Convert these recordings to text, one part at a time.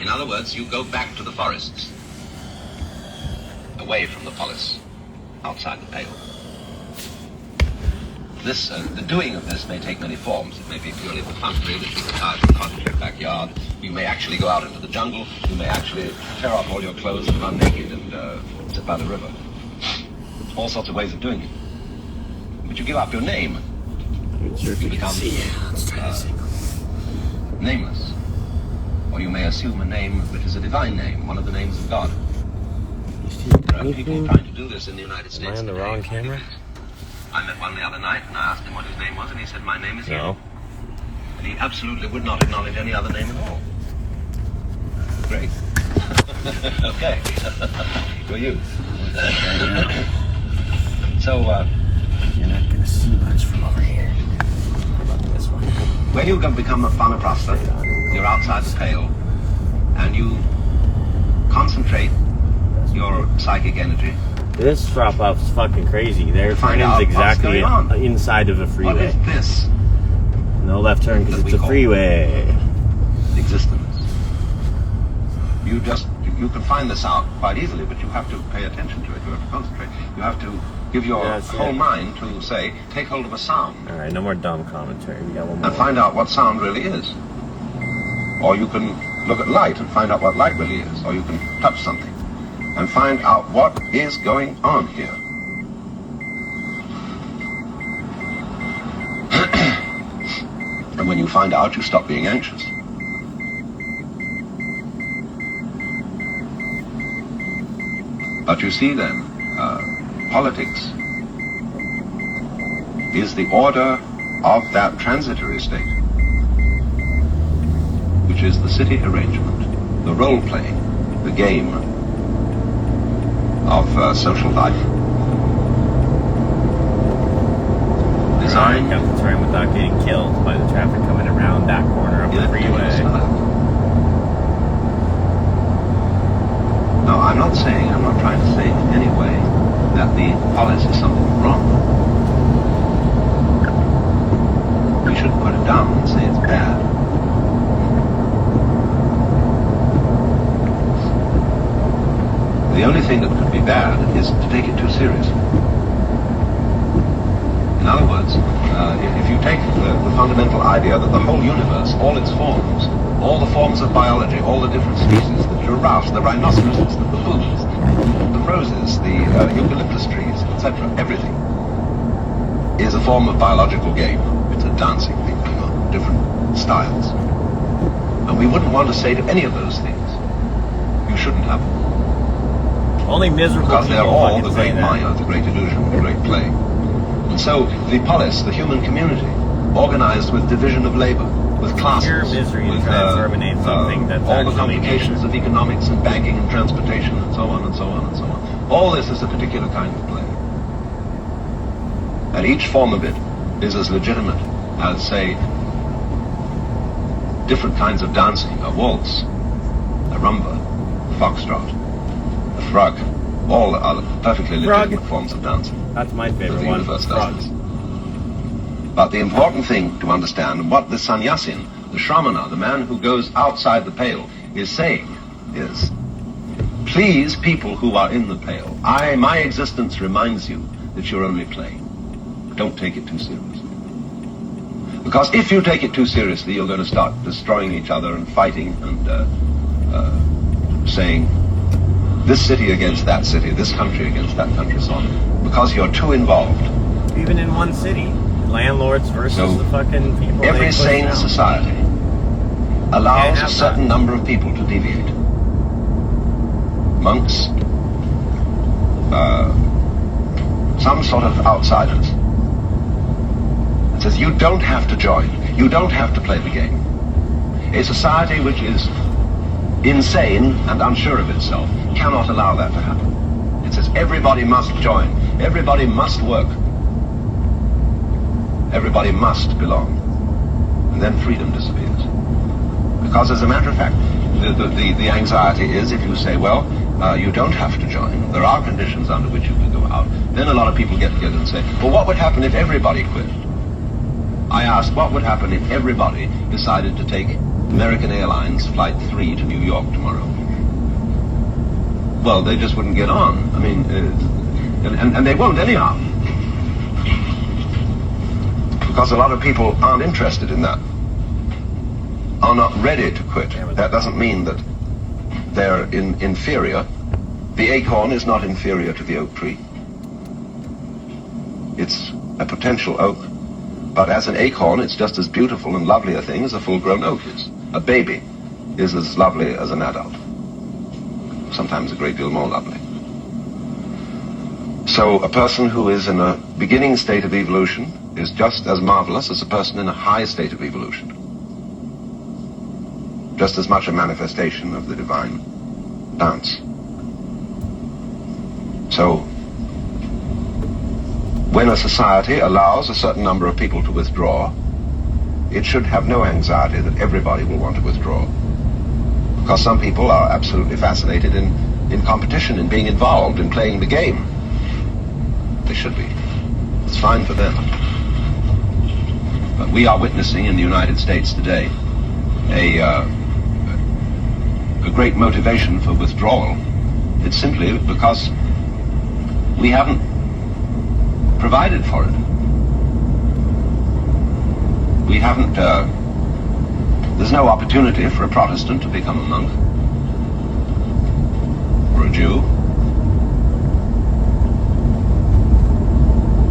In other words, you go back to the forests, away from the polis, outside the pale. This, the doing of this may take many forms. It may be purely perfunctory, that you retire to a cottage in your backyard. You may actually go out into the jungle. You may actually tear off all your clothes and run naked and sit by the river. All sorts of ways of doing it. But you give up your name. Sure if you become nameless. Or you may assume a name that is a divine name, one of the names of God. There are people trying to do this in the United States. Am I on the wrong camera? I met one the other night and I asked him what his name was and he said, my name is No. And he absolutely would not acknowledge any other name at all. Great. Okay. Who are you? So, you're not going to see much from over here. How about this one? When you become a vanaprastha, you're outside the pale, and you concentrate your psychic energy. This drop-off's fucking crazy. Their turn-in's exactly inside of a freeway. What is this? No left turn because it's a freeway. Existence. You can find this out quite easily, but you have to pay attention to it. You have to concentrate. You have to give your whole mind to, say, take hold of a sound. All right, no more dumb commentary. We got one more. And find out what sound really is. Or you can look at light and find out what light really is. Or you can touch something and find out what is going on here. And when you find out, you stop being anxious. But you see then, politics is the order of that transitory state, which is the city arrangement, the role-playing, the game of social life. Design got the turn without getting killed by the traffic coming around that corner of the freeway. Now, I'm not trying to say in any way that the polis is something wrong. We shouldn't put it down and say it's bad. The only thing that could be bad is to take it too seriously. In other words, if you take the fundamental idea that the whole universe, all its forms, all the forms of biology, all the different species, the giraffes, the rhinoceroses, the baboons, the roses, the eucalyptus trees, etc., everything is a form of biological game. It's a dancing thing going on, different styles. And we wouldn't want to say to any of those things, you shouldn't have them. Only miserable because they're people all the great that. Maya, the great illusion, the great play. And so the polis, the human community, organized with division of labor, with classes, pure misery with to try and terminate something that's all the actually complications of economics and banking and transportation and so on and so on and so on. All this is a particular kind of play. And each form of it is as legitimate as, say, different kinds of dancing, a waltz, a rumba, a foxtrot, a frog. All are perfectly legitimate forms of dancing. That's my favorite one, frogs. But the important thing to understand, what the sannyasin, the shramana, the man who goes outside the pale, is saying is, please people who are in the pale, my existence reminds you that you're only playing. Don't take it too seriously. Because if you take it too seriously, you're going to start destroying each other and fighting and saying, this city against that city, this country against that country, so on. Because you're too involved. Even in one city. Landlords versus the fucking people. Every sane society allows a certain number of people to deviate. Monks, some sort of outsiders. It says you don't have to join. You don't have to play the game. A society which is insane and unsure of itself cannot allow that to happen. It says everybody must join. Everybody must work. Everybody must belong. And then freedom disappears. Because as a matter of fact, the anxiety is if you say, well, you don't have to join. There are conditions under which you can go out. Then a lot of people get together and say, well, what would happen if everybody quit? I asked, what would happen if everybody decided to take American Airlines Flight 3 to New York tomorrow. Well, they just wouldn't get on. I mean, and they won't anyhow. Because a lot of people aren't interested in that, are not ready to quit. That doesn't mean that they're inferior. The acorn is not inferior to the oak tree. It's a potential oak, but as an acorn, it's just as beautiful and lovely a thing as a full-grown oak is. A baby is as lovely as an adult, sometimes a great deal more lovely. So a person who is in a beginning state of evolution is just as marvelous as a person in a high state of evolution. Just as much a manifestation of the divine dance. So, when a society allows a certain number of people to withdraw, it should have no anxiety that everybody will want to withdraw. Because some people are absolutely fascinated in competition, in being involved, in playing the game. They should be. It's fine for them. But we are witnessing in the United States today a great motivation for withdrawal. It's simply because we haven't provided for it. We haven't, there's no opportunity for a Protestant to become a monk, or a Jew.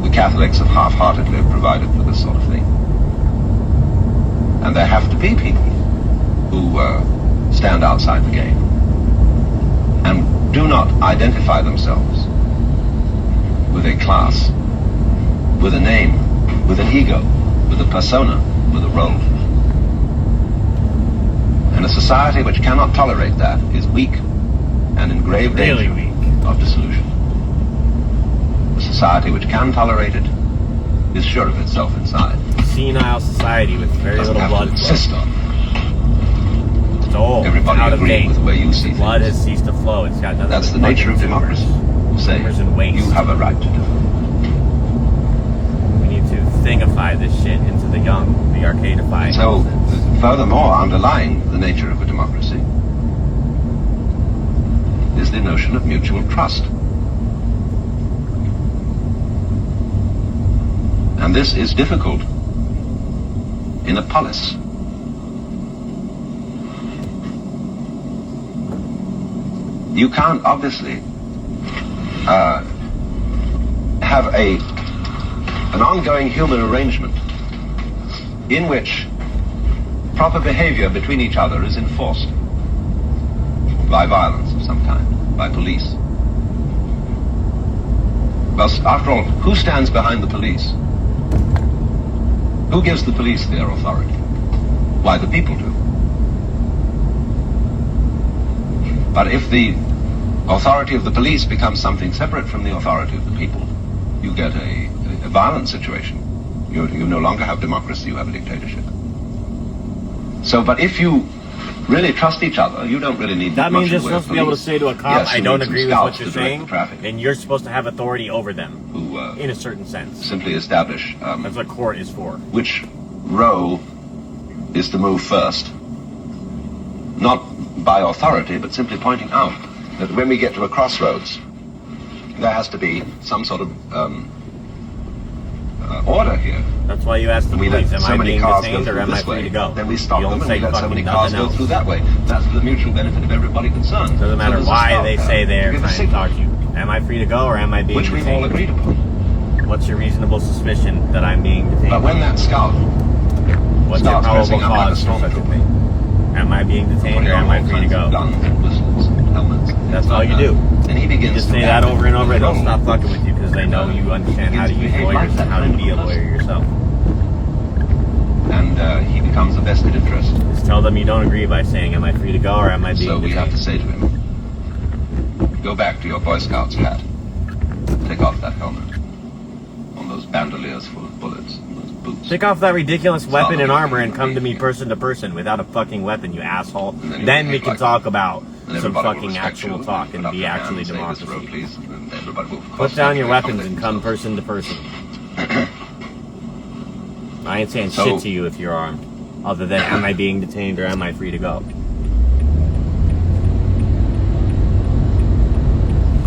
The Catholics have half-heartedly provided for this sort of thing. And there have to be people who stand outside the game and do not identify themselves with a class, with a name, with an ego, with a persona, with a role. And a society which cannot tolerate that is weak and in grave danger of dissolution. A society which can tolerate it is sure of itself inside. Senile society with very little blood flow. Insist on. It's old. Everybody out of agreeing date. with the way you see Blood things. has ceased to flow. It's got nothing. That's the nature of democracy. Say, and waste. you have a right to do it. We need to thingify this shit into the young, the arcadified. So, furthermore, underlying the nature of a democracy is the notion of mutual trust. And this is difficult in a polis. You can't obviously have an ongoing human arrangement in which proper behavior between each other is enforced by violence of some kind, by police. Well, after all, who stands behind the police? Who gives the police their authority? Why, the people do. But if the authority of the police becomes something separate from the authority of the people, you get a violent situation. You no longer have democracy, you have a dictatorship. So, but if you really trust each other, you don't really need that much means you're in the way of supposed to be able to police. say to a cop, Yes, I you don't need some agree with scouts what you're to direct saying, the traffic, and you're supposed to have authority over them, who in a certain sense. simply establish That's what court is for. which row is to move first. Not by authority, but simply pointing out that when we get to a crossroads, there has to be some sort of order here. That's why you ask the We let police, am so I many being cars go detained or through am I this free way. to go? Then we stop You them don't and we say let so many fucking cars nothing go through else. that way. That's for the mutual benefit of everybody concerned. Doesn't matter So there's a why stop they there. say they're Give a trying to signal, talk to you. Am I free to go or am I being which we've all detained? agreed upon. What's your reasonable suspicion that I'm being detained? But when that scout What's your starts probable dressing up like a cause for such a stormtrooper, thing? Am I being detained putting or on am I all free to kinds of go? guns and whistles and helmets and That's things all like you that. do. And he begins Just to say that act over and over and they'll control. stop fucking with you because they know you understand how to use Behave like lawyers that and how to kind of be a person. lawyer yourself. And he becomes a vested interest. Just tell them you don't agree by saying, am I free to go or am I being So we have to detained? say to him, go back to your Boy Scout's hat. Take off that helmet. On those bandoliers full of bullets and those boots. Take off that ridiculous weapon and not armor and what come we to me need. person to person without a fucking weapon, you asshole. And then Then you we behave can like talk that. about And some everybody will fucking respect actual you, talk put and up be your hand actually and say, "This road, democracy. please," and then everybody will Put down your weapons accommodate and come themselves. person to person. I ain't saying So- shit to you if you're armed. other than am I being detained or am I free to go?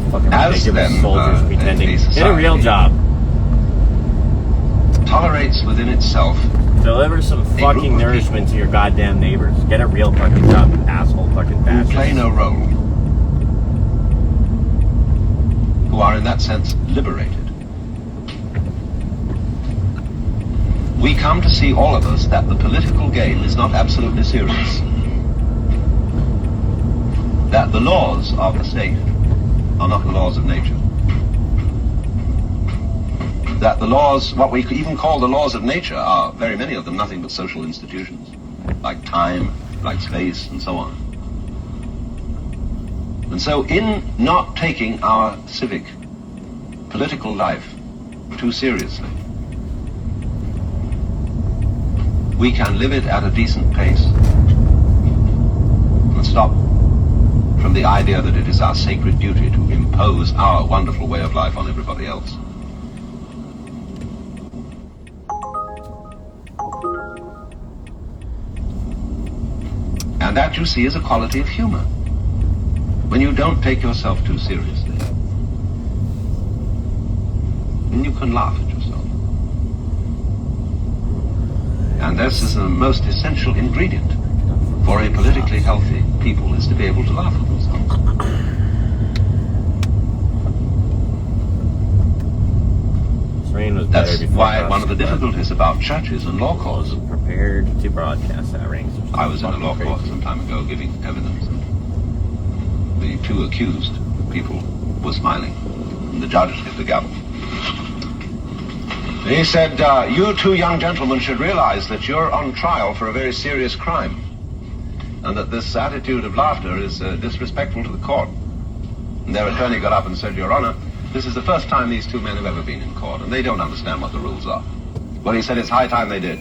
Fucking ridiculous soldiers pretending. Get a real job. Tolerates within itself. Deliver some fucking nourishment to your goddamn neighbors. Get a real fucking job, you asshole fucking fascist. Who play no role. Who are in that sense liberated. We come to see, all of us, that the political game is not absolutely serious. That the laws of the state are not the laws of nature. That the laws, what we even call the laws of nature, are, very many of them, nothing but social institutions, like time, like space, and so on. And so in not taking our civic, political life too seriously, we can live it at a decent pace and stop from the idea that it is our sacred duty to impose our wonderful way of life on everybody else. And that, you see, is a quality of humor. When you don't take yourself too seriously, then you can laugh at yourself. And this is the most essential ingredient for a politically healthy people, is to be able to laugh at themselves. That's why one of the difficulties about churches and law courts. Prepared to broadcast that rings. I was in a law court some time ago giving evidence. The two accused people were smiling, and the judge hit the gavel. He said, you two young gentlemen should realize that you're on trial for a very serious crime, and that this attitude of laughter is disrespectful to the court. And their attorney got up and said, Your Honor, this is the first time these two men have ever been in court, and they don't understand what the rules are. Well, he said, it's high time they did.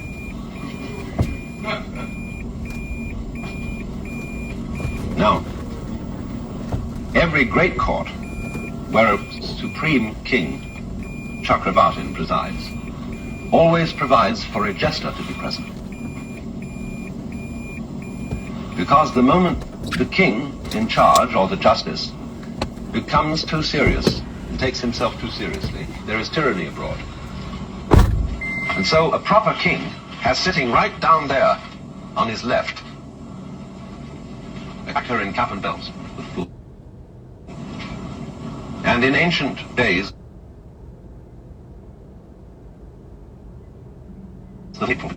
Now, every great court where a supreme king, Chakravartin, presides, always provides for a jester to be present. Because the moment the king in charge, or the justice, becomes too serious, and takes himself too seriously, there is tyranny abroad. And so a proper king has sitting right down there on his left a actor in cap and bells. And in ancient days, the people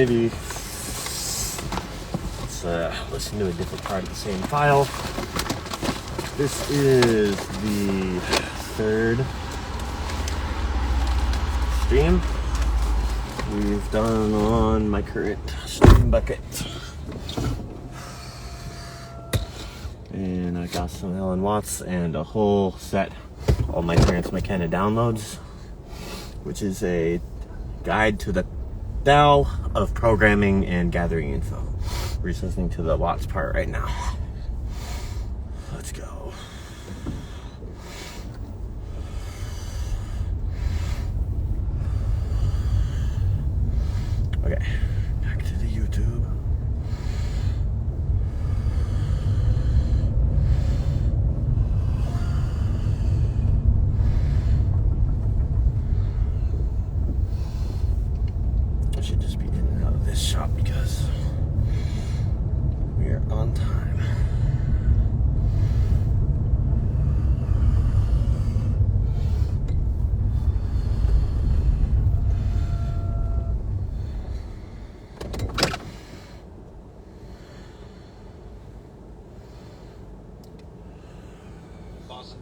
maybe let's listen to a different part of the same file. This is the third stream we've done on my current stream bucket. And I got some Alan Watts and a whole set of my Terrence McKenna downloads, which is a guide to the Tao of programming and gathering info. We're just listening to the Watts part right now. Let's go. Okay, back to the YouTube. I should just be in and out of this shop because we are on time.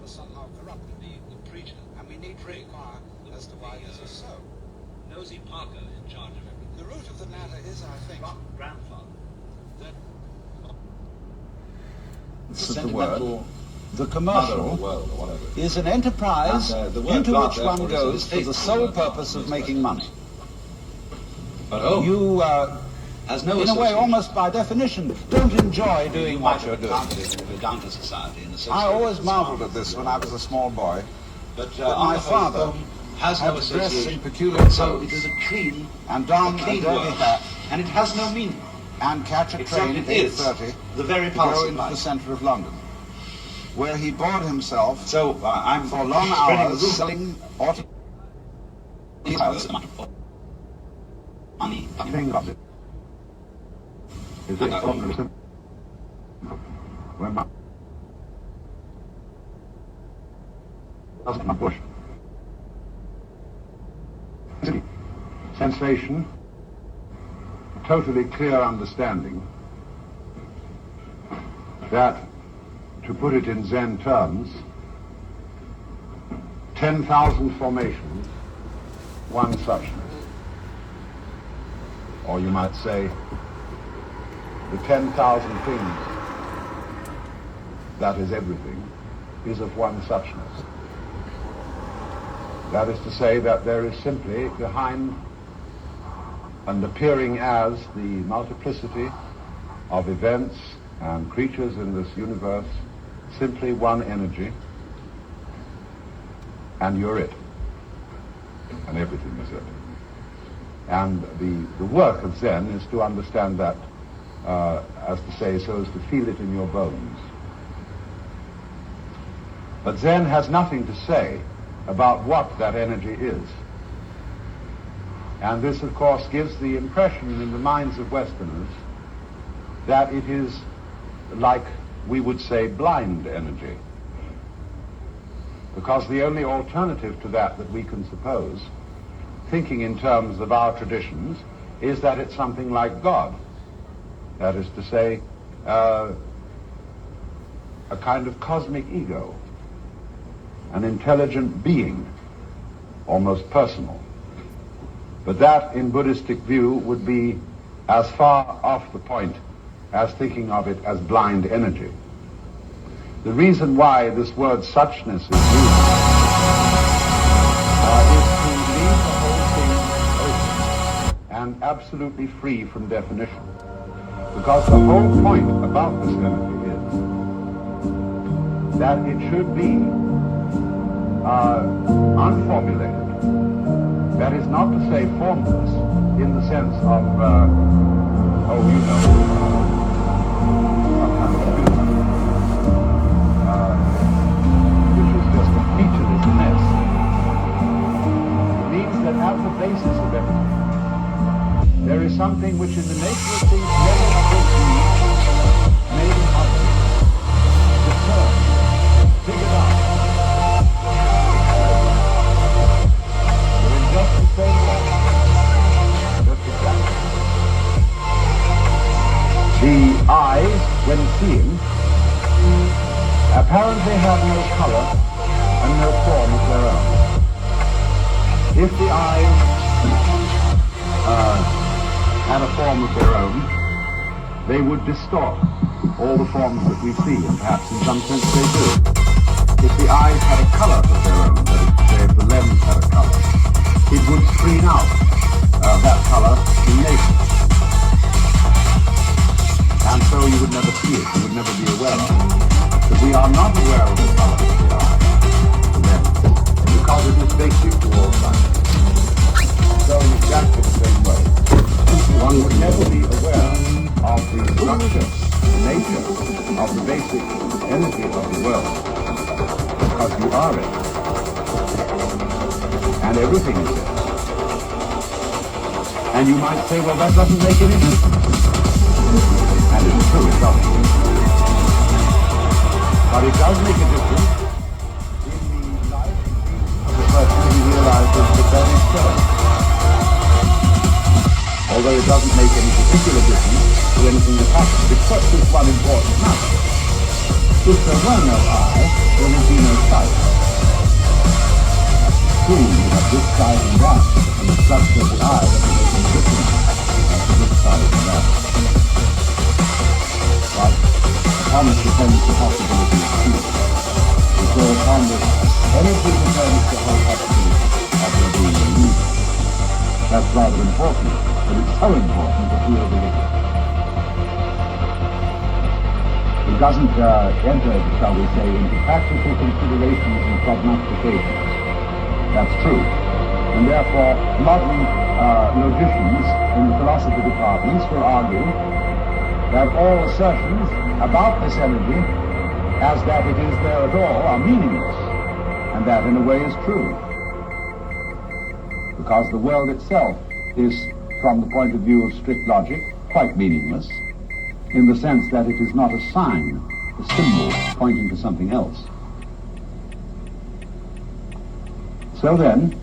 Was somehow corrupted the preacher, and we need to inquire as to why this is so. Nosy Parker in charge of everything. The root of the matter is, I think, grandfather. This is the word. The commercial is an enterprise into which one goes for the sole purpose of making money. You, in a way, almost by definition, don't enjoy doing what you're doing. I always marveled at this when I was a small boy. But my father had to dress in peculiar clothes. It is a clean and don a dirty hat, and it has no meaning. And catch a train at 8:30 to go into the centre of London, where he bored himself for long hours selling money. Is it problem when my bush sensation, totally clear understanding that, to put it in Zen terms, 10,000 formations, one suchness. Or you might say, the 10,000 things, that is everything, is of one suchness. That is to say that there is simply behind and appearing as the multiplicity of events and creatures in this universe, simply one energy, and you're it, and everything is it. And the work of Zen is to understand that, as to say, so as to feel it in your bones. But Zen has nothing to say about what that energy is. And this, of course, gives the impression in the minds of Westerners that it is like, we would say, blind energy. Because the only alternative to that we can suppose, thinking in terms of our traditions, is that it's something like God. That is to say, a kind of cosmic ego, an intelligent being, almost personal. But that, in Buddhistic view, would be as far off the point as thinking of it as blind energy. The reason why this word suchness is used is to leave the whole thing open and absolutely free from definition. Because the whole point about this energy is that it should be unformulated. That is not to say formless in the sense of, some kind of computer, which is just a featureless mess. It means that at the basis of everything, there is something which in the nature of things never could be made an object, discerned, figured out. They're in just the same way, just exactly. if the eyes had a form of their own, they would distort all the forms that we see, and perhaps in some sense they do. If the eyes had a color of their own, that is to say, if the lens had a color, it would screen out that color in nature. And so you would never see it, you would never be aware of it. But we are not aware of the color of the eye, the lens, because it is basic to all science. So in exactly the same way, one would never be aware of the structure, the nature of the basic energy of the world, because you are it. And everything is it. And you might say, well, that doesn't make any difference. And it's true, it doesn't. But it does make a difference in the life of the person who realizes that that is so. Although it doesn't make any particular difference to anything that happens, except this one important matter. If there were no eye, there would be no sight. True, you have this side and that, and the structure of the eye doesn't make any difference to this side and that. But upon it depends the possibility of seeing. And so upon this energy depends the whole possibility of there being a illusion. That's rather important, but it's so important that we overlook it. It doesn't enter, shall we say, into practical considerations and prognostications. That's true. And therefore, modern logicians in the philosophy departments will argue that all assertions about this energy, as that it is there at all, are meaningless. And that, in a way, is true. Because the world itself is, from the point of view of strict logic, quite meaningless, in the sense that it is not a sign, a symbol pointing to something else. So then,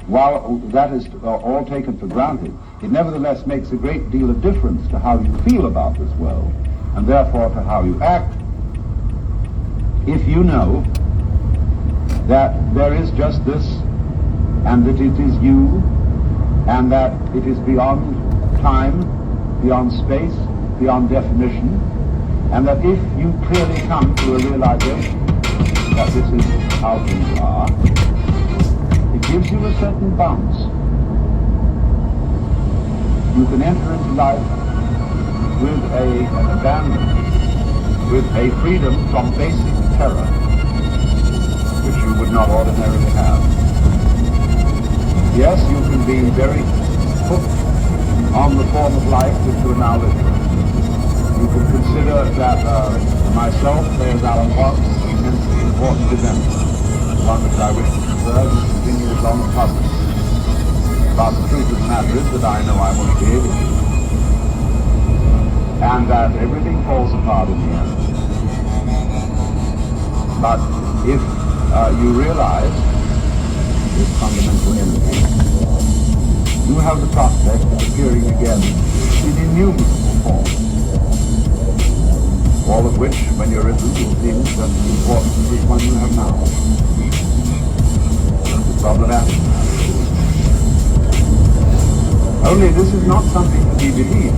while that is all taken for granted, it nevertheless makes a great deal of difference to how you feel about this world, and therefore to how you act, if you know that there is just this, and that it is you, and that it is beyond time, beyond space, beyond definition, and that if you clearly come to a realization that this is how things are, it gives you a certain bounce. You can enter into life with an abandon, with a freedom from basic terror, which you would not ordinarily have. Yes, you can be very hooked on the form of life which you are now living. You can consider that myself, as Alan Watts, an immensely important event, one which I wish to preserve and continue as long as possible. But the truth of the matter is that I know I won't be able to. And that everything falls apart in the end. But if you realize this fundamental energy, you have the prospect of appearing again in innumerable forms. All of which, when you're in them, will seem just as important as this one you have now. It's problematic. Only this is not something to be believed.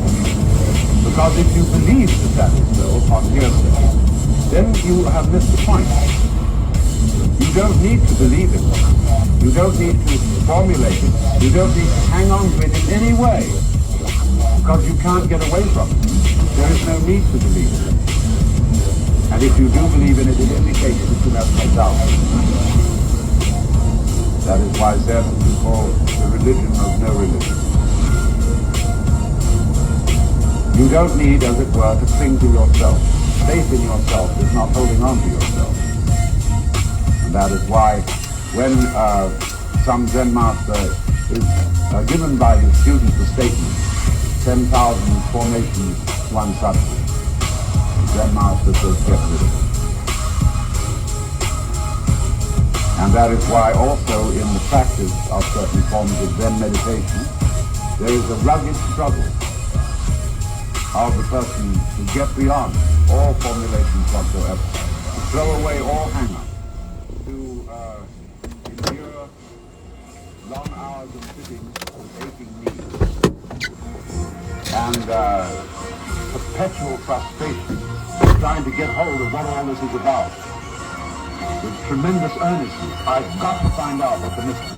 Because if you believe that is so, upon hearsay, then you have missed the point. You don't need to believe it. You don't need to formulate it. You don't need to hang on to it in any way. Because you can't get away from it. There is no need to believe it. And if you do believe in it, it indicates that you have no doubt. That is why Zen is called the religion of no religion. You don't need, as it were, to cling to yourself. Faith in yourself is not holding on to yourself. And that is why when some Zen master is given by his student the statement, 10,000 formations, one substance, Zen master says, get rid of it. And that is why also in the practice of certain forms of Zen meditation, there is a rugged struggle of the person to get beyond all formulations whatsoever, to throw away all hang-ups, to endure long hours of sitting with aching knees and perpetual frustration, trying to get hold of what all this is about. With tremendous earnestness, I've got to find out what the mystery.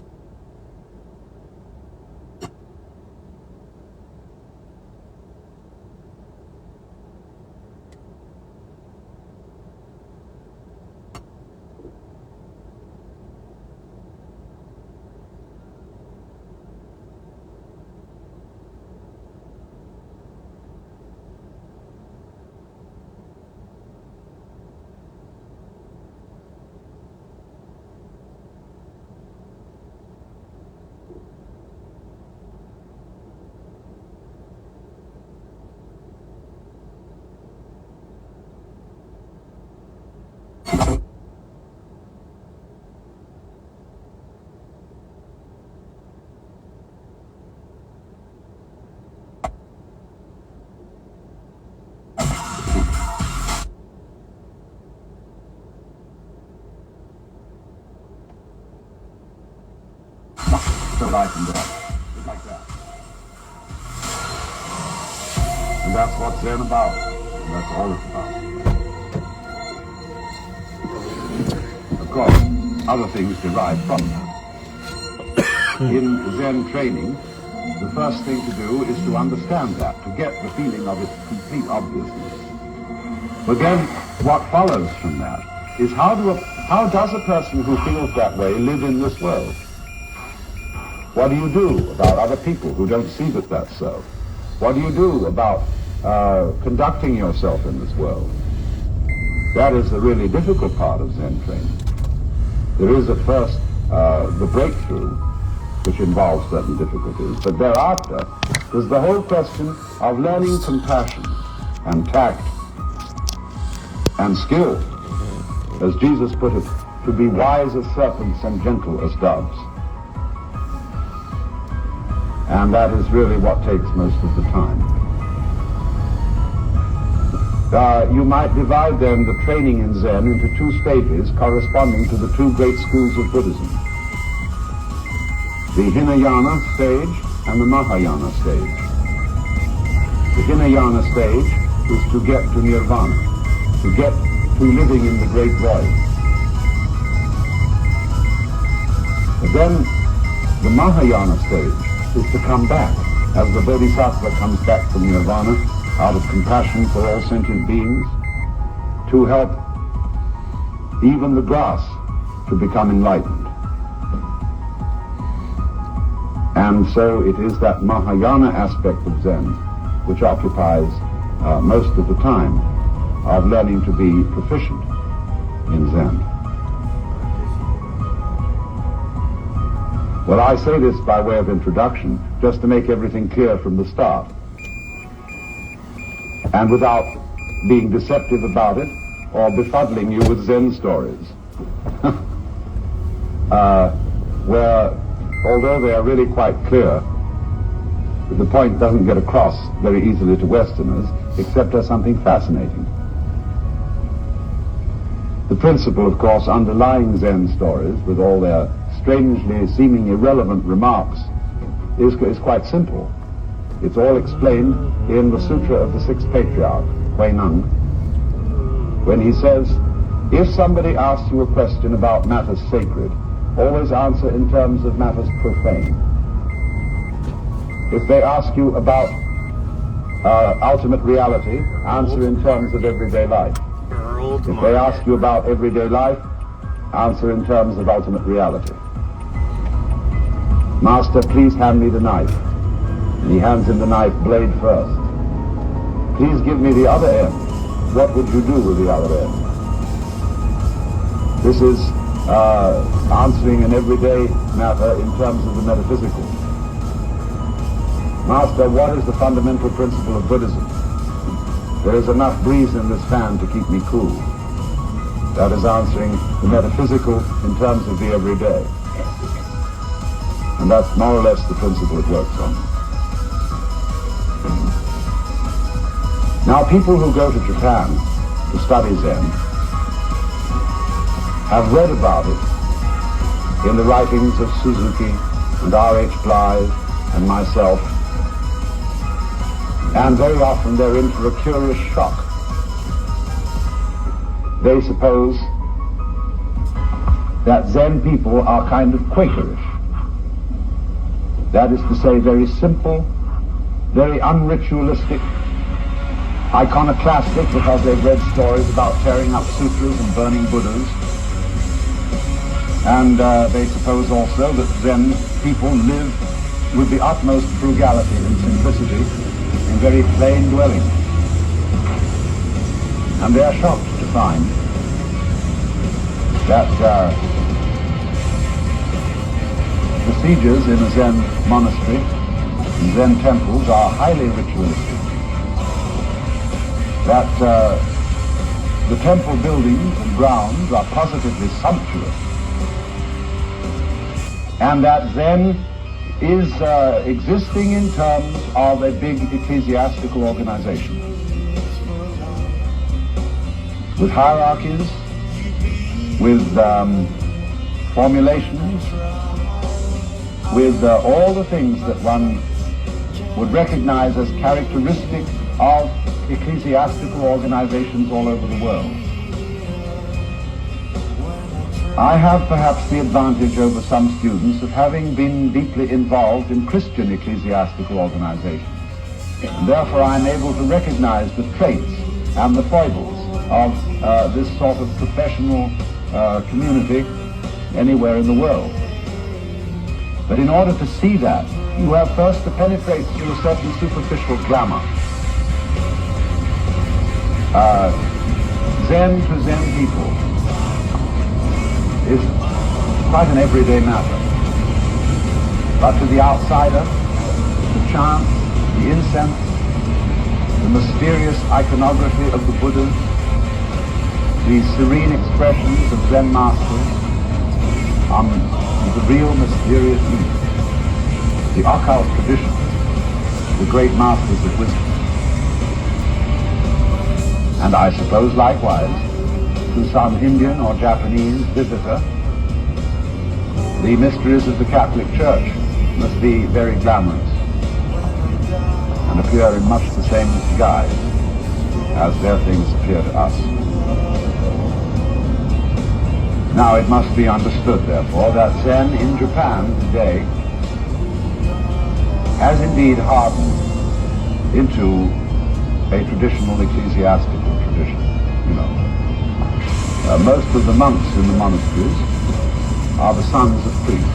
So light and dark, just like that. And that's what Zen about. And that's all it's about. Of course, other things derive from that. In Zen training, the first thing to do is to understand that, to get the feeling of its complete obviousness. But then, what follows from that is how does a person who feels that way live in this world? What do you do about other people who don't see that that's so? What do you do about conducting yourself in this world? That is the really difficult part of Zen training. There is at first the breakthrough, which involves certain difficulties, but thereafter there's the whole question of learning compassion and tact and skill, as Jesus put it, to be wise as serpents and gentle as doves. And that is really what takes most of the time. You might divide then the training in Zen into two stages corresponding to the two great schools of Buddhism. The Hinayana stage and the Mahayana stage. The Hinayana stage is to get to nirvana, to get to living in the great void. But then the Mahayana stage is to come back, as the Bodhisattva comes back from nirvana, out of compassion for all sentient beings, to help even the grass to become enlightened. And so it is that Mahayana aspect of Zen which occupies most of the time of learning to be proficient in Zen. Well, I say this by way of introduction, just to make everything clear from the start. And without being deceptive about it, or befuddling you with Zen stories. Where, although they are really quite clear, the point doesn't get across very easily to Westerners, except as something fascinating. The principle, of course, underlying Zen stories, with all their strangely seeming irrelevant remarks, is quite simple. It's all explained in the Sutra of the Sixth Patriarch, Hui Neng, when he says, if somebody asks you a question about matters sacred, always answer in terms of matters profane. If they ask you about ultimate reality, answer in terms of everyday life. If they ask you about everyday life, answer in terms of ultimate reality. Master, please hand me the knife. And he hands him the knife blade first. Please give me the other end. What would you do with the other end? This is answering an everyday matter in terms of the metaphysical. Master, what is the fundamental principle of Buddhism? There is enough breeze in this fan to keep me cool. That is answering the metaphysical in terms of the everyday. And that's more or less the principle it works on. Now, people who go to Japan to study Zen have read about it in the writings of Suzuki and R.H. Blythe and myself, and very often they're in for a curious shock. They suppose that Zen people are kind of Quakerish. That is to say, very simple, very unritualistic, iconoclastic, because they've read stories about tearing up sutras and burning Buddhas. And they suppose also that Zen people live with the utmost frugality and simplicity in very plain dwellings. And they are shocked to find that procedures in a Zen monastery and Zen temples are highly ritualistic. That the temple buildings and grounds are positively sumptuous, and that Zen is existing in terms of a big ecclesiastical organization with hierarchies, with formulations, with all the things that one would recognize as characteristic of ecclesiastical organizations all over the world. I have perhaps the advantage over some students of having been deeply involved in Christian ecclesiastical organizations. And therefore I'm able to recognize the traits and the foibles of this sort of professional community anywhere in the world. But in order to see that, you have first to penetrate through a certain superficial glamour. Zen to Zen people is quite an everyday matter. But to the outsider, the chant, the incense, the mysterious iconography of the Buddhas, the serene expressions of Zen masters, the real mysterious meaning, the occult traditions, the great masters of wisdom. And I suppose likewise, to some Indian or Japanese visitor, the mysteries of the Catholic Church must be very glamorous and appear in much the same guise as their things appear to us. Now it must be understood, therefore, that Zen in Japan today has indeed hardened into a traditional ecclesiastical tradition, you know. Most of the monks in the monasteries are the sons of priests.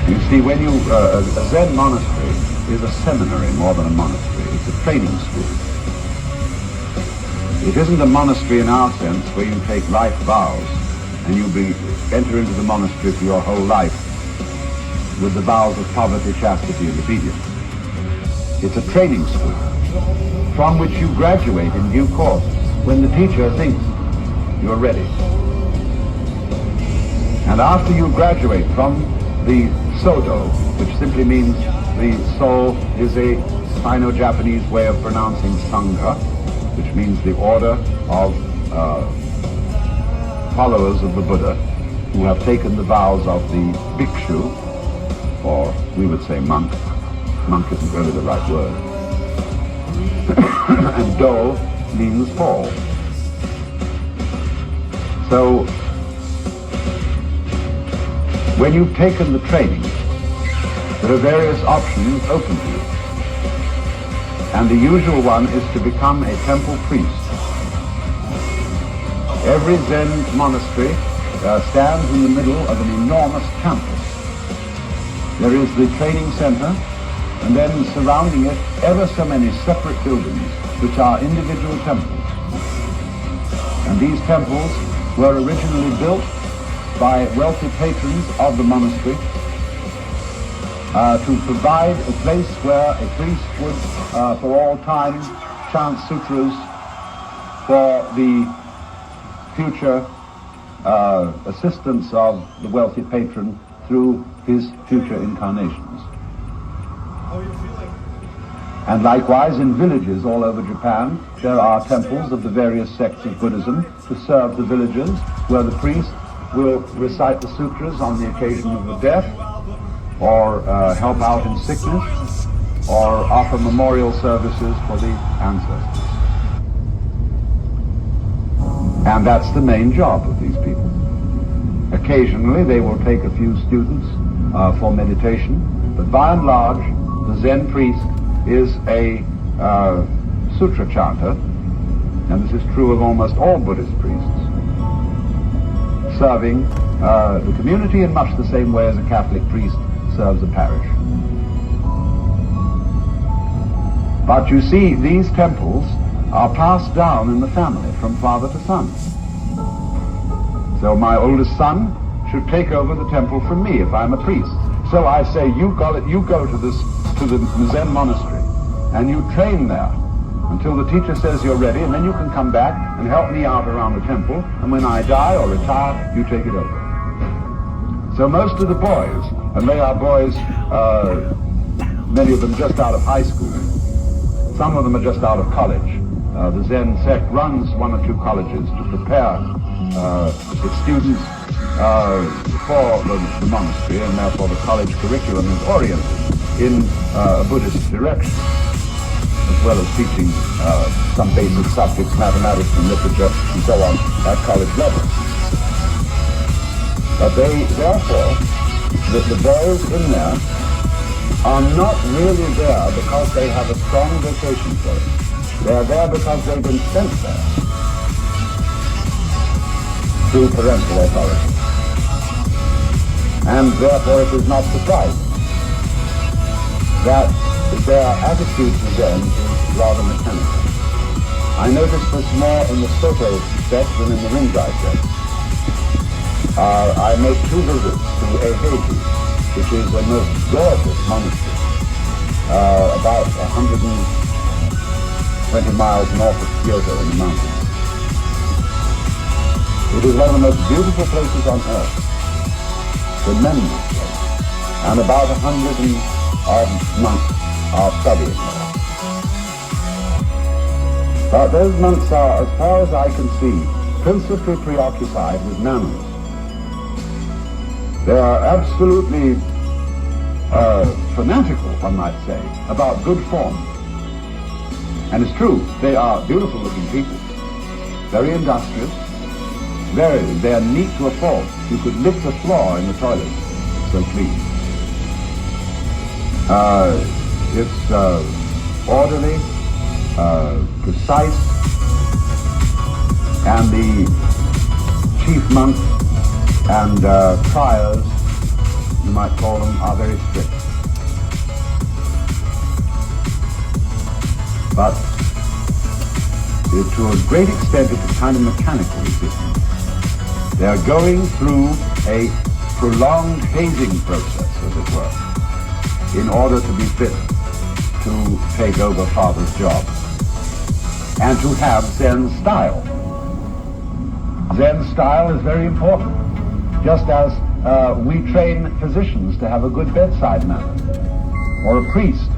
You see, when you, a Zen monastery is a seminary more than a monastery. It's a training school. It isn't a monastery in our sense where you take life vows and you enter into the monastery for your whole life with the vows of poverty, chastity, and obedience. It's a training school from which you graduate in due course when the teacher thinks you're ready. And after you graduate from the Sodo, which simply means the soul is a Sino-Japanese way of pronouncing Sangha, which means the order of followers of the Buddha who have taken the vows of the bhikshu, or we would say monk. Monk isn't really the right word. And do means fall. So, when you've taken the training, there are various options open to you. And the usual one is to become a temple priest. Every Zen monastery stands in the middle of an enormous campus. There is the training center, and then surrounding it ever so many separate buildings which are individual temples. And these temples were originally built by wealthy patrons of the monastery to provide a place where a priest would for all time chant sutras for the future assistance of the wealthy patron through his future incarnations. And likewise, in villages all over Japan, there are temples of the various sects of Buddhism to serve the villagers, where the priest will recite the sutras on the occasion of a death, or help out in sickness, or offer memorial services for the ancestors. And that's the main job of these people. Occasionally they will take a few students for meditation, but by and large the Zen priest is a sutra chanter, and this is true of almost all Buddhist priests, serving the community in much the same way as a Catholic priest serves a parish. But you see, these temples are passed down in the family from father to son. So my oldest son should take over the temple from me if I'm a priest. So I say, you go to the Zen monastery and you train there until the teacher says you're ready, and then you can come back and help me out around the temple, and when I die or retire, you take it over. So most of the boys, and they are boys, many of them just out of high school, some of them are just out of college. The Zen sect runs one or two colleges to prepare its students for the monastery, and therefore the college curriculum is oriented in a Buddhist direction, as well as teaching some basic subjects, mathematics and literature and so on, at college level. But therefore, the boys in there are not really there because they have a strong vocation for it. They are there because they've been sent there through parental authority. And therefore it is not surprising that their attitude to Zen is rather mechanical. I notice this more in the Soto sect than in the Rinzai sect. I made 2 visits to Eheji, which is a most gorgeous monastery, about 120 miles north of Kyoto in the mountains. It is one of the most beautiful places on earth, tremendous place, and about 100 odd monks are studying there. But those monks are, as far as I can see, principally preoccupied with manners. They are absolutely fanatical, one might say, about good form. And it's true, they are beautiful looking people, very industrious, they are neat to a fault. You could lick the floor in the toilet, it's so clean. It's orderly, precise, and the chief monk and priors, you might call them, are very strict. But to a great extent it's a kind of mechanical resistance. They are going through a prolonged hazing process, as it were, in order to be fit to take over father's job and to have Zen style. Zen style is very important, just as we train physicians to have a good bedside manner, or a priest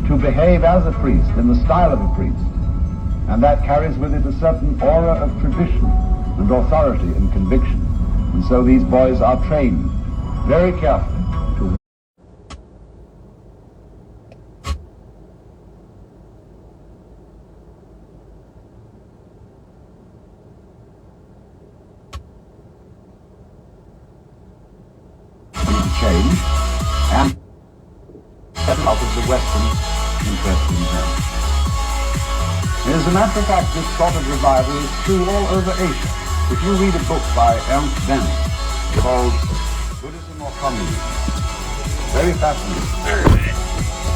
to behave as a priest in the style of a priest, and that carries with it a certain aura of tradition and authority and conviction. And so these boys are trained very carefully to change and step out of the Western interest in Zen. As a matter of fact, this sort of revival is true all over Asia. If you read a book by Ernst Benn called Buddhism or Communism, very fascinating.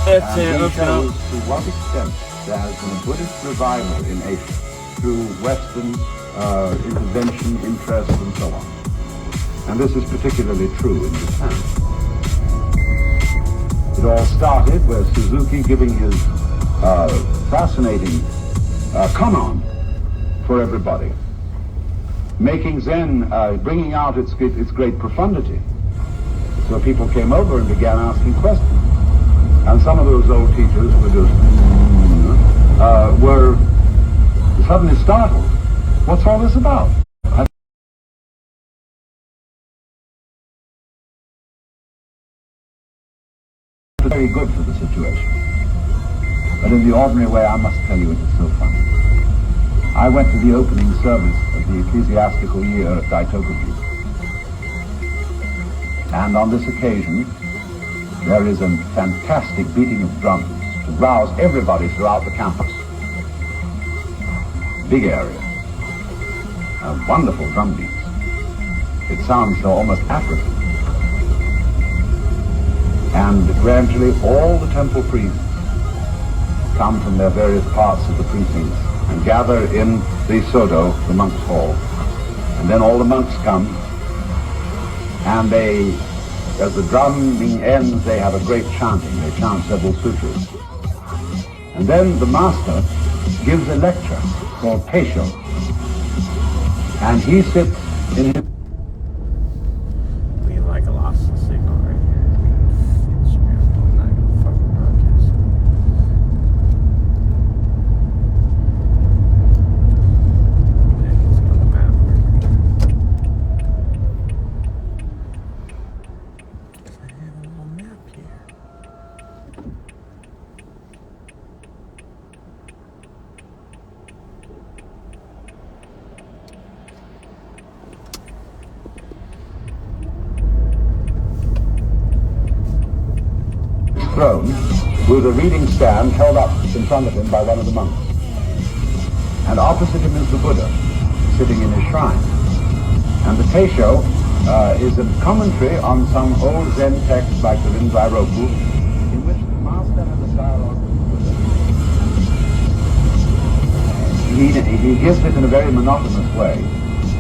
And he shows to what extent there has been a Buddhist revival in Asia through Western intervention, interest, and so on. And this is particularly true in Japan. It all started with Suzuki giving his fascinating konon for everybody, making Zen, bringing out its great profundity. So people came over and began asking questions. And some of those old teachers were suddenly startled. What's all this about? very good for the situation. But in the ordinary way, I must tell you, it is so funny. I went to the opening service of the ecclesiastical year at Daitokagi. And on this occasion, there is a fantastic beating of drums to rouse everybody throughout the campus. Big area. Wonderful drum beats. It sounds so almost African. And gradually all the temple priests come from their various parts of the precincts and gather in the Sodo, the monks' hall. And then all the monks come, and they, as the drumming ends, they have a great chanting. They chant several sutras. And then the master gives a lecture called Peisho. And he sits in his... We like lost the signal right here. Instagram, I'm not gonna fucking broadcast. It's on the map. I have a little map here. throne with a reading stand held up in front of him by one of the monks. And opposite him is the Buddha, sitting in his shrine. And the Teisho is a commentary on some old Zen text like the Rinzai-Roku, in which the master has a dialogue with the Buddha. He gives it in a very monotonous way,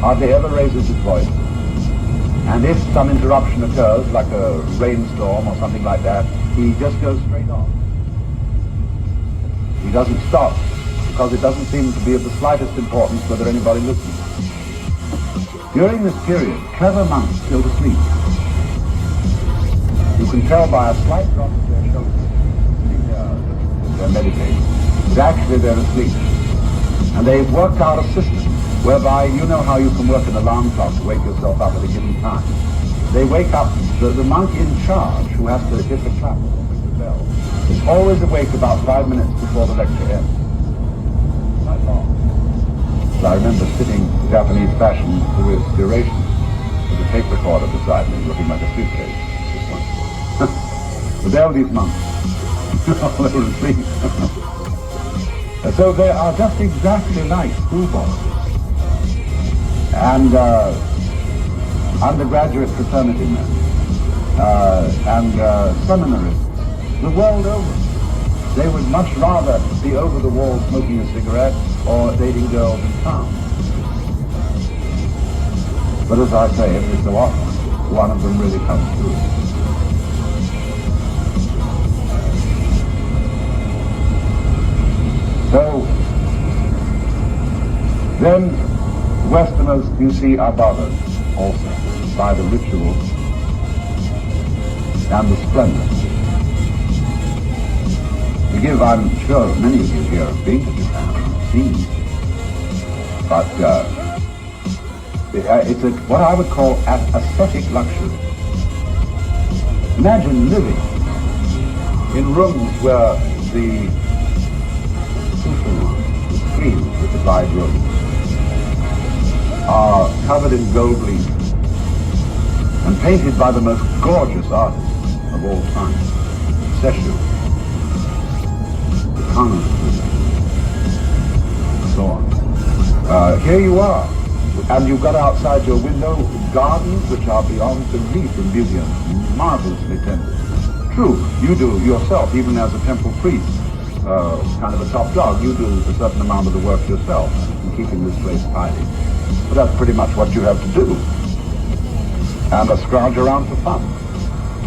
hardly ever raises his voice. And if some interruption occurs, like a rainstorm or something like that, he just goes straight on. He doesn't stop, because it doesn't seem to be of the slightest importance whether anybody listens. During this period, clever monks go to sleep. You can tell by a slight drop of their shoulders, sitting there, they're meditating, that actually they're asleep. And they've worked out a system whereby you know how you can work an alarm clock to wake yourself up at a given time. They wake up, the monk in charge, who has to hit the clapper or ring the bell, is always awake about 5 minutes before the lecture ends. Quite long. But I remember sitting Japanese fashion through its duration with a tape recorder beside me, looking like a suitcase. But there were these monks. They were asleep. So they are just exactly like schoolboys. And undergraduate fraternity men, and seminarists, the world over. They would much rather be over the wall smoking a cigarette or dating girls in town. But as I say, every so often, one of them really comes through. So, then Westerners, you see, are bothered also by the ritual and the splendor. To give, I'm sure many of you here have been to Japan and seen, but it's what I would call aesthetic luxury. Imagine living in rooms where the screens that divide rooms are covered in gold leaf and painted by the most gorgeous artists of all time. Seshu, the Kano, and so on. Here you are, and you've got outside your window gardens which are beyond belief in beauty and marvelously tended. True, you do yourself, even as a temple priest, kind of a top dog, you do a certain amount of the work yourself in keeping this place tidy. But that's pretty much what you have to do. And scrounge around for fun.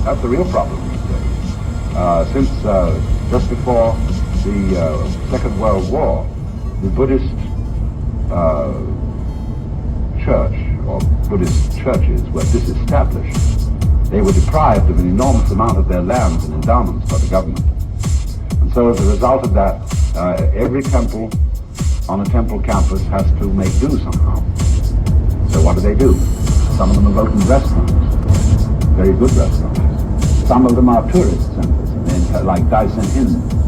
That's the real problem these days. Since just before the Second World War, the Buddhist church, or Buddhist churches, were disestablished. They were deprived of an enormous amount of their lands and endowments by the government. And so as a result of that, every temple on a temple campus has to make do somehow. So what do? Some of them have opened restaurants, very good restaurants. Some of them are tourist centers, and they like Daisen in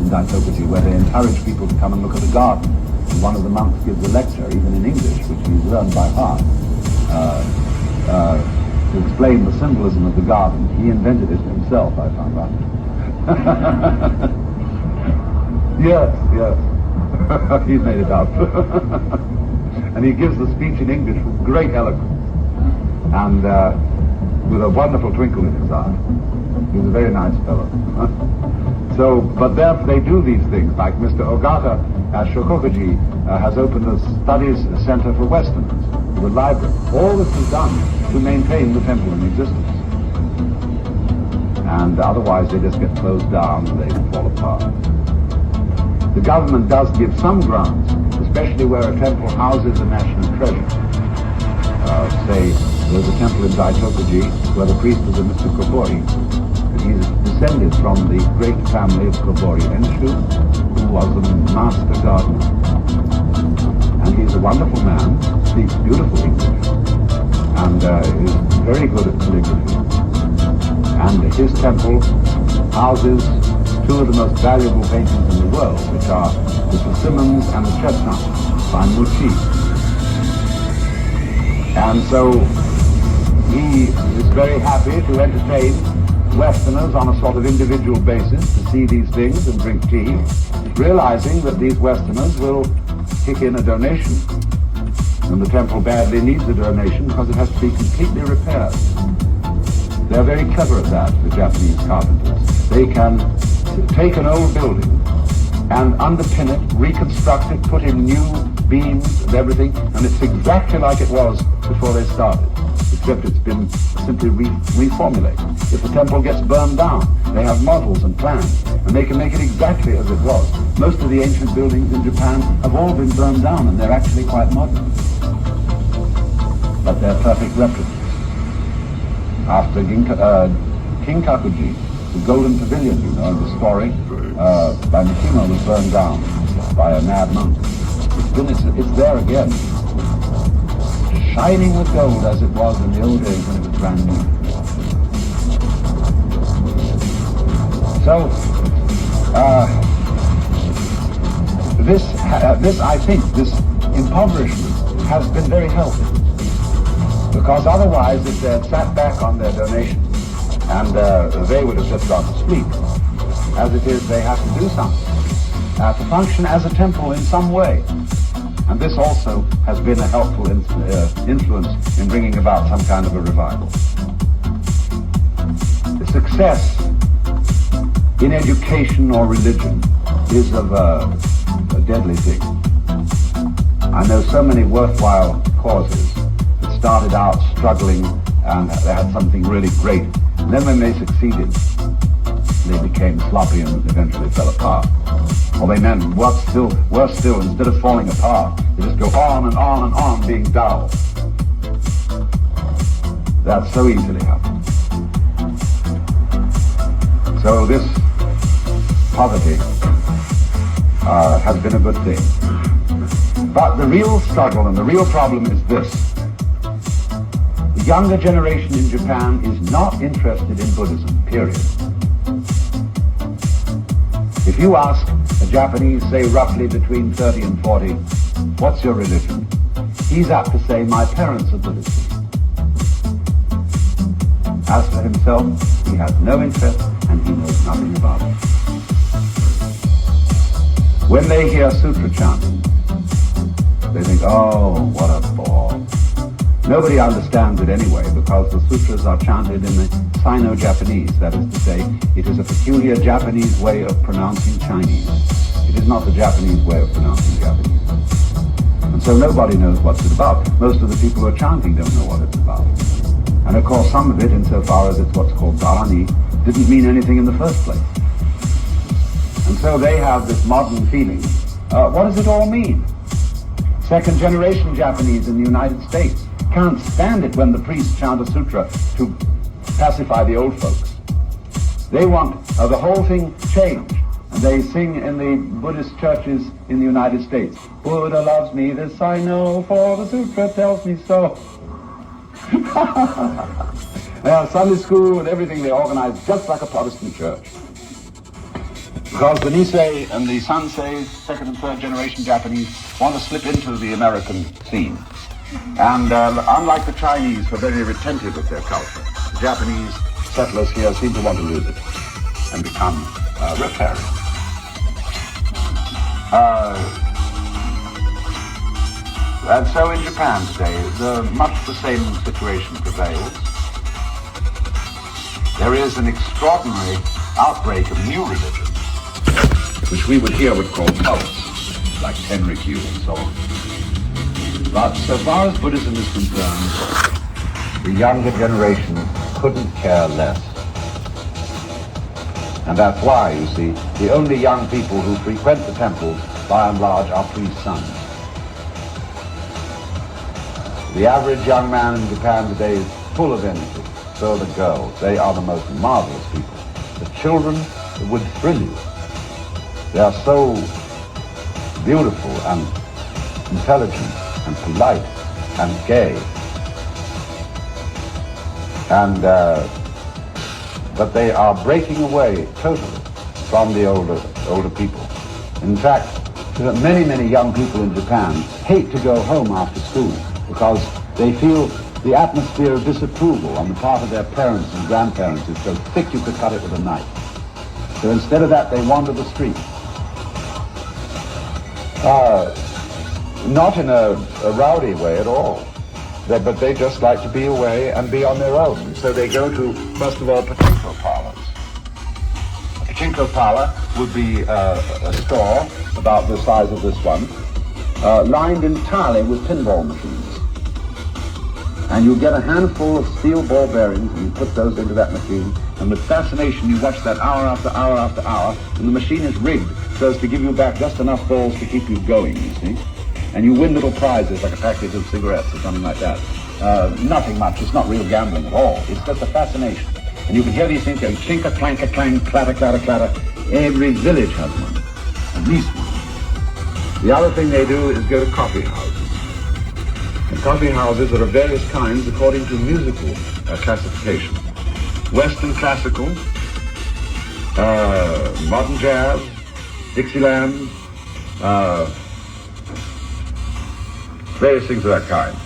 Daitokuji, where they encourage people to come and look at the garden. And one of the monks gives a lecture, even in English, which he's learned by heart, to explain the symbolism of the garden. He invented it himself, I found out. Yes. He's made it up. And he gives the speech in English with great eloquence and with a wonderful twinkle in his eye. He's a very nice fellow. So, but there they do these things, like Mr. Ogata at Shokokuji has opened a studies center for Westerners, the library. All this is done to maintain the temple in existence. And otherwise they just get closed down and they fall apart. The government does give some grants, especially where a temple houses a national treasure. Say, there's a temple in Daitokuji where the priest is a Mr. Kobori. And he's descended from the great family of Kobori Enshu, who was a master gardener. And he's a wonderful man, speaks beautiful English, and is very good at calligraphy. And his temple houses two of the most valuable paintings in the world, which are the Persimmons and the Chestnut by Muchi. And so he is very happy to entertain Westerners on a sort of individual basis to see these things and drink tea, realizing that these Westerners will kick in a donation. And the temple badly needs a donation because it has to be completely repaired. They're very clever at that, the Japanese carpenters. They can take an old building and underpin it, reconstruct it, put in new beams and everything, and it's exactly like it was before they started, except it's been simply reformulated. If the temple gets burned down, they have models and plans, and they can make it exactly as it was. Most of the ancient buildings in Japan have all been burned down, and they're actually quite modern. But they're perfect replicas. After Kinkakuji, the Golden Pavilion, you know, the story by Mikimo was burned down by a mad monk. It's there again, shining with gold as it was in the old days when it was brand new. So, I think, this impoverishment has been very healthy. Because otherwise, if they had sat back on their donations, and they would have just gone to sleep. As it is, they have to do something to function as a temple in some way. And this also has been a helpful influence in bringing about some kind of a revival. The success in education or religion is of a deadly thing. I know so many worthwhile causes that started out struggling and they had something really great. And then when they succeeded, they became sloppy and eventually fell apart. Or they meant, worse still, instead of falling apart, they just go on and on and on being dull. That so easily happens. So this poverty has been a good thing. But the real struggle and the real problem is this. The younger generation in Japan is not interested in Buddhism, period. If you ask a Japanese, say roughly between 30 and 40, what's your religion? He's apt to say, my parents are Buddhists. As for himself, he has no interest and he knows nothing about it. When they hear sutra chanting, they think, oh, what a bore. Nobody understands it anyway because the sutras are chanted in the Sino-Japanese, that is to say, it is a peculiar Japanese way of pronouncing Chinese. It is not the Japanese way of pronouncing Japanese. And so nobody knows what it's about. Most of the people who are chanting don't know what it's about. And of course some of it, insofar as it's what's called dharani, didn't mean anything in the first place. And so they have this modern feeling. What does it all mean? Second generation Japanese in the United States can't stand it when the priests chant a sutra to pacify the old folks. They want the whole thing changed. And they sing in the Buddhist churches in the United States, Buddha loves me, this I know, for the sutra tells me so. They have Sunday school and everything they organize just like a Protestant church. Because the Nisei and the Sansei, second and third generation Japanese, want to slip into the American scene. And unlike the Chinese, who are very retentive of their culture, the Japanese settlers here seem to want to lose it and become riparian. And so in Japan today, much the same situation prevails. There is an extraordinary outbreak of new religion, which we here would call cults, like Tenrikyu and so on. But so far as Buddhism is concerned, the younger generation couldn't care less. And that's why, you see, the only young people who frequent the temples, by and large, are priests' sons. The average young man in Japan today is full of energy. So are the girls. They are the most marvelous people. The children would thrill you. They are so beautiful and intelligent and polite and gay. And but they are breaking away totally from the older people. In fact, many young people in Japan hate to go home after school because they feel the atmosphere of disapproval on the part of their parents and grandparents is so thick you could cut it with a knife. So instead of that, they wander the streets. Not in a rowdy way at all. But they just like to be away and be on their own. So they go to, first of all, pachinko parlors. A pachinko parlor would be a store about the size of this one, lined entirely with pinball machines. And you get a handful of steel ball bearings and you put those into that machine, and with fascination you watch that hour after hour after hour, and the machine is rigged so as to give you back just enough balls to keep you going, you see. And you win little prizes like a package of cigarettes or something like that. Nothing much, it's not real gambling at all. It's just a fascination. And you can hear these things going clink-a, clank-a, clang, clatter, clatter, clatter. Every village has one, at least one. The other thing they do is go to coffee houses. And coffee houses are of various kinds according to musical classification. Western classical, modern jazz, Dixieland, various things of that kind.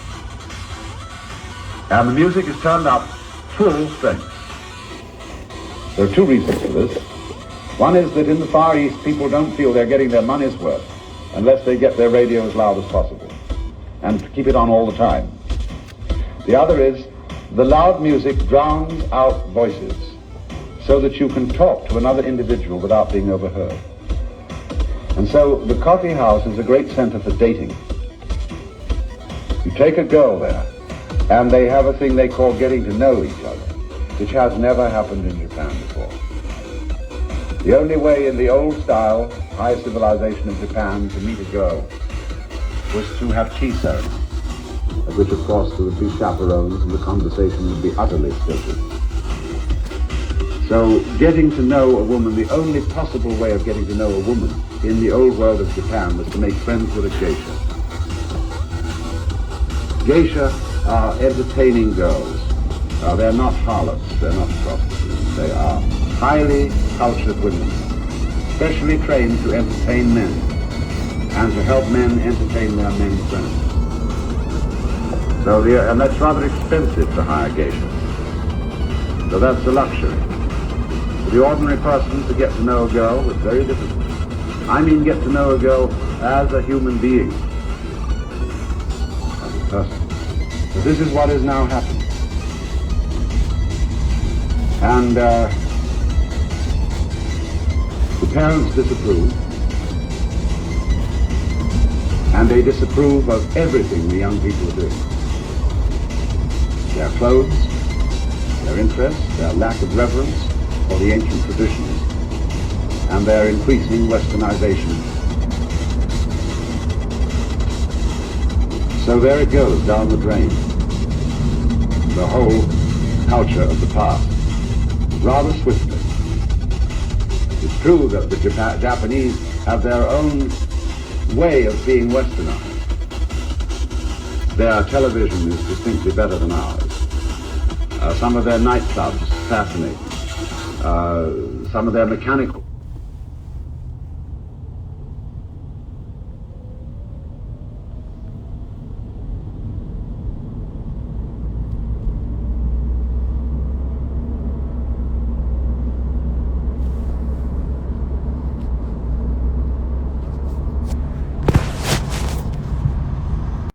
And the music is turned up full strength. There are two reasons for this. One is that in the Far East, people don't feel they're getting their money's worth unless they get their radio as loud as possible and keep it on all the time. The other is the loud music drowns out voices so that you can talk to another individual without being overheard. And so the coffee house is a great center for dating. You take a girl there, and they have a thing they call getting to know each other, which has never happened in Japan before. The only way in the old style, high civilization of Japan to meet a girl was to have tea ceremony, at which of course there would be chaperones and the conversation would be utterly stilted. So getting to know a woman, the only possible way of getting to know a woman in the old world of Japan was to make friends with a geisha. Geisha are entertaining girls. They're not harlots, they're not prostitutes. They are highly cultured women, specially trained to entertain men and to help men entertain their men friends. So and that's rather expensive to hire geishas. So that's a luxury. For the ordinary person to get to know a girl was very difficult. I mean get to know a girl as a human being. Person. So this is what is now happening. And the parents disapprove, and they disapprove of everything the young people are doing. Their clothes, their interests, their lack of reverence for the ancient traditions, and their increasing westernization. So there it goes, down the drain. The whole culture of the past, rather swiftly. It's true that the Japanese have their own way of being westernized. Their television is distinctly better than ours. Some of their nightclubs fascinating. Some of their mechanical